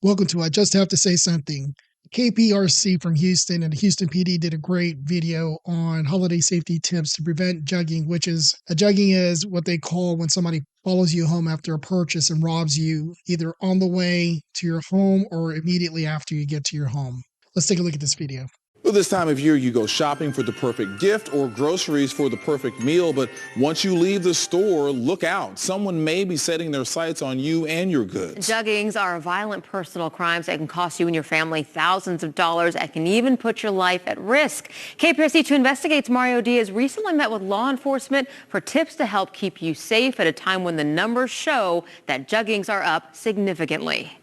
Welcome to I Just Have to Say Something. KPRC from Houston and the Houston PD did a great video on holiday safety tips to prevent jugging, jugging is what they call when somebody follows you home after a purchase and robs you either on the way to your home or immediately after you get to your home. Let's take a look at this video. Well, this time of year, you go shopping for the perfect gift or groceries for the perfect meal. But once you leave the store, look out. Someone may be setting their sights on you and your goods. Juggings are violent personal crimes that can cost you and your family thousands of dollars and can even put your life at risk. KPRC2 Investigates Mario Diaz recently met with law enforcement for tips to help keep you safe at a time when the numbers show that juggings are up significantly.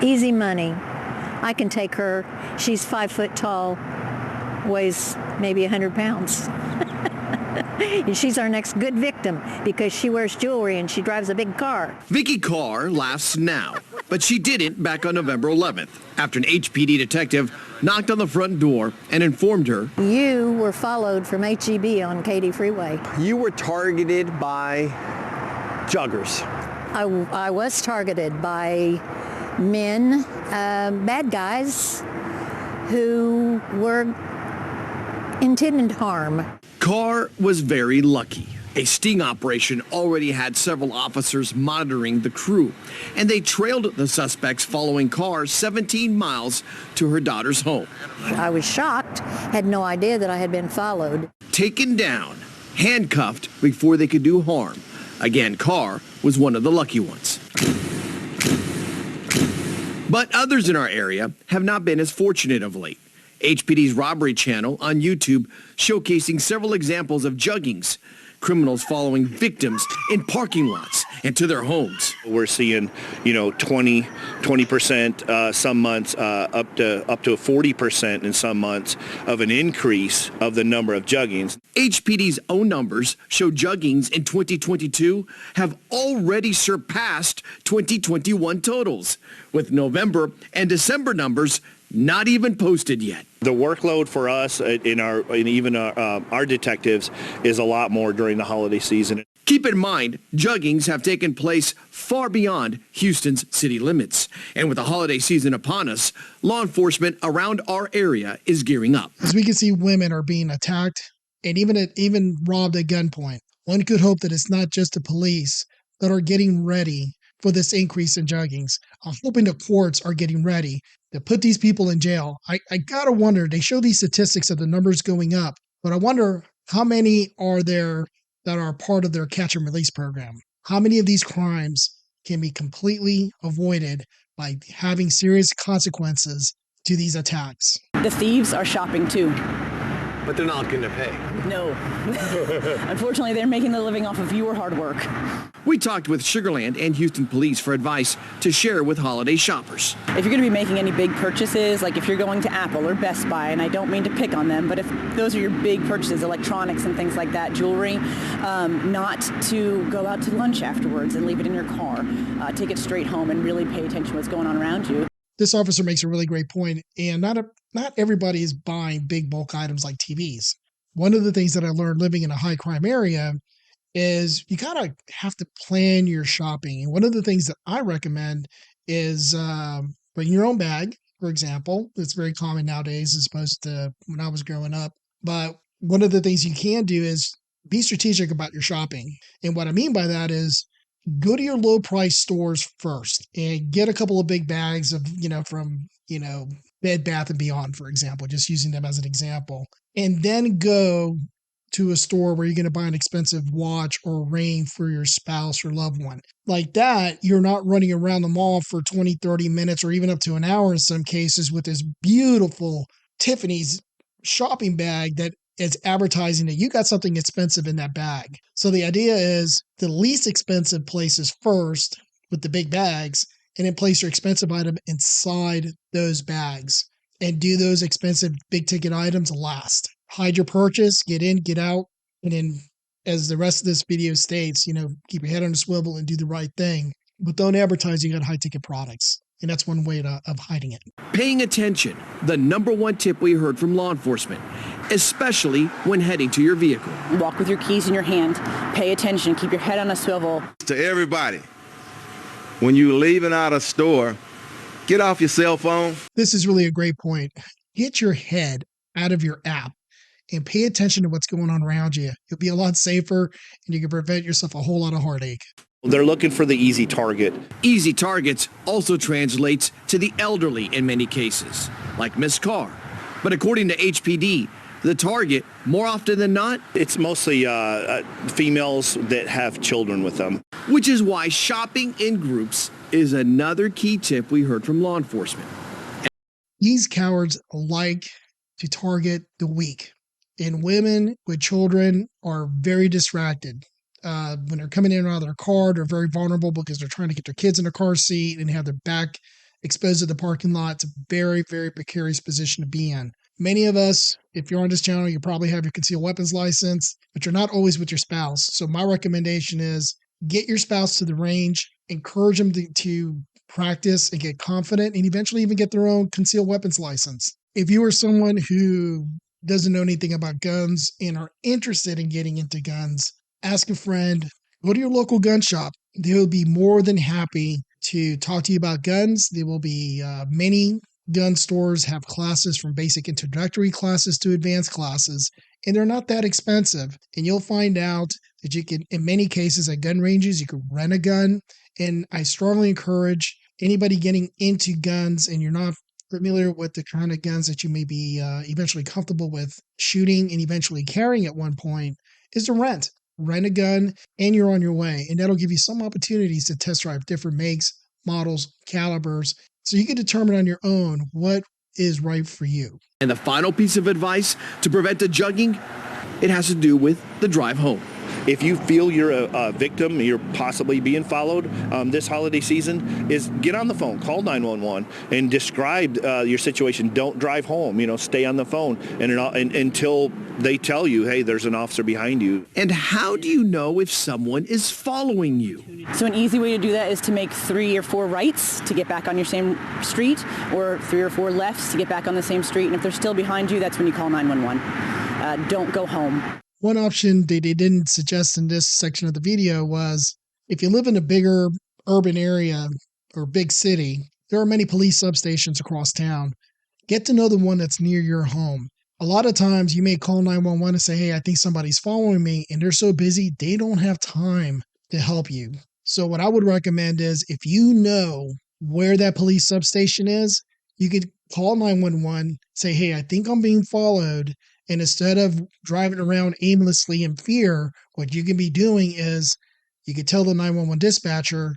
Easy money. I can take her. She's 5 foot tall, weighs maybe 100 pounds. She's our next good victim because she wears jewelry and she drives a big car. Vicky Carr laughs now, but she didn't back on November 11th after an HPD detective knocked on the front door and informed her. You were followed from HEB on Katy Freeway. You were targeted by juggers. I was targeted by men, bad guys, who were intending harm. Carr was very lucky. A sting operation already had several officers monitoring the crew, and they trailed the suspects following Carr 17 miles to her daughter's home. I was shocked, had no idea that I had been followed. Taken down, handcuffed before they could do harm. Again, Carr was one of the lucky ones. But others in our area have not been as fortunate of late. HPD's Robbery channel on YouTube showcasing several examples of juggings, criminals following victims in parking lots and to their homes. We're seeing, 20% some months, up to 40% in some months of an increase of the number of juggings. HPD's own numbers show juggings in 2022 have already surpassed 2021 totals, with November and December numbers not even posted yet. The workload for us and even our detectives is a lot more during the holiday season. Keep in mind, juggings have taken place far beyond Houston's city limits. And with the holiday season upon us, law enforcement around our area is gearing up. As we can see, women are being attacked and even robbed at gunpoint. One could hope that it's not just the police that are getting ready for this increase in juggings. I'm hoping the courts are getting ready to put these people in jail. I gotta wonder, they show these statistics of the numbers going up, but I wonder how many are there that are part of their catch and release program? How many of these crimes can be completely avoided by having serious consequences to these attacks? The thieves are shopping too. But they're not going to pay. No. Unfortunately, they're making their living off of your hard work. We talked with Sugar Land and Houston Police for advice to share with holiday shoppers. If you're going to be making any big purchases, like if you're going to Apple or Best Buy, and I don't mean to pick on them, but if those are your big purchases, electronics and things like that, jewelry, not to go out to lunch afterwards and leave it in your car. Take it straight home and really pay attention to what's going on around you. This officer makes a really great point, and not everybody is buying big bulk items like TVs. One of the things that I learned living in a high crime area is you kind of have to plan your shopping. And one of the things that I recommend is bring your own bag, for example. It's very common nowadays as opposed to when I was growing up. But one of the things you can do is be strategic about your shopping. And what I mean by that is go to your low price stores first and get a couple of big bags of, from Bed Bath & Beyond, for example, just using them as an example. And then go to a store where you're going to buy an expensive watch or ring for your spouse or loved one. Like that, you're not running around the mall for 20, 30 minutes or even up to an hour in some cases with this beautiful Tiffany's shopping bag that is advertising that you got something expensive in that bag. So the idea is the least expensive places first with the big bags, and then place your expensive item inside those bags and do those expensive big ticket items last. Hide your purchase, get in, get out, and then as the rest of this video states, keep your head on a swivel and do the right thing, but don't advertise you got high ticket products. And that's one way of hiding it. Paying attention, the number one tip we heard from law enforcement, especially when heading to your vehicle. Walk with your keys in your hand. Pay attention. Keep your head on a swivel. To everybody, when you're leaving out a store, get off your cell phone. This is really a great point. Get your head out of your app and pay attention to what's going on around you. You'll be a lot safer and you can prevent yourself a whole lot of heartache. They're looking for the easy target. Easy targets also translates to the elderly in many cases, like Miss Carr. But according to HPD, the target, more often than not, It's mostly females that have children with them. which is why shopping in groups is another key tip we heard from law enforcement. These cowards like to target the weak, and women with children are very distracted. When they're coming in and out of their car, they're very vulnerable because they're trying to get their kids in a car seat and have their back exposed to the parking lot. It's a very, very precarious position to be in. Many of us, if you're on this channel, you probably have your concealed weapons license, but you're not always with your spouse. So my recommendation is get your spouse to the range, encourage them to practice and get confident, and eventually even get their own concealed weapons license. If you are someone who doesn't know anything about guns and are interested in getting into guns, ask a friend, go to your local gun shop. They will be more than happy to talk to you about guns. There will be many gun stores have classes from basic introductory classes to advanced classes, and they're not that expensive. And you'll find out that you can, in many cases at gun ranges, you can rent a gun. And I strongly encourage anybody getting into guns and you're not familiar with the kind of guns that you may be eventually comfortable with shooting and eventually carrying at one point is to rent a gun, and you're on your way. And that'll give you some opportunities to test drive different makes, models, calibers, so you can determine on your own what is right for you. And the final piece of advice to prevent the jugging, it has to do with the drive home. If you feel you're a victim, you're possibly being followed this holiday season, is get on the phone, call 911, and describe your situation. Don't drive home. Stay on the phone and until they tell you, hey, there's an officer behind you. And how do you know if someone is following you? So an easy way to do that is to make 3 or 4 rights to get back on your same street, or 3 or 4 lefts to get back on the same street. And if they're still behind you, that's when you call 911. Don't go home. One option they didn't suggest in this section of the video was if you live in a bigger urban area or big city, there are many police substations across town. Get to know the one that's near your home. A lot of times you may call 911 and say, hey, I think somebody's following me, and they're so busy, they don't have time to help you. So what I would recommend is if you know where that police substation is, you could call 911, say, hey, I think I'm being followed. And instead of driving around aimlessly in fear, what you can be doing is you can tell the 911 dispatcher,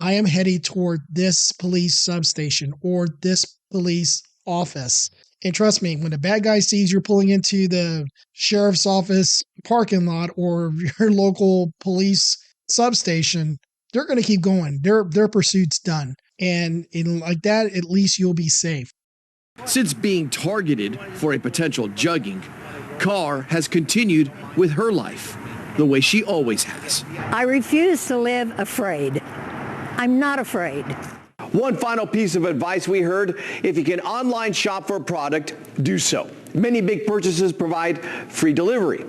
I am headed toward this police substation or this police office. And trust me, when the bad guy sees you're pulling into the sheriff's office parking lot or your local police substation, they're going to keep going. Their pursuit's done. And like that, at least you'll be safe. Since being targeted for a potential jugging, Carr has continued with her life the way she always has. I refuse to live afraid. I'm not afraid. One final piece of advice we heard: if you can online shop for a product, do so. Many big purchases provide free delivery.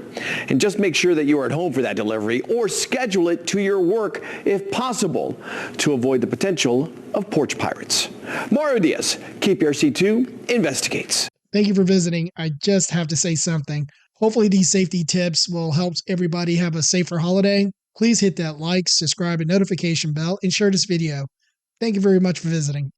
And just make sure that you are at home for that delivery, or schedule it to your work if possible, to avoid the potential of porch pirates. Mario Diaz, KPRC2 investigates. Thank you for visiting. I just have to say something. Hopefully these safety tips will help everybody have a safer holiday. Please hit that like, subscribe, and notification bell, and share this video. Thank you very much for visiting.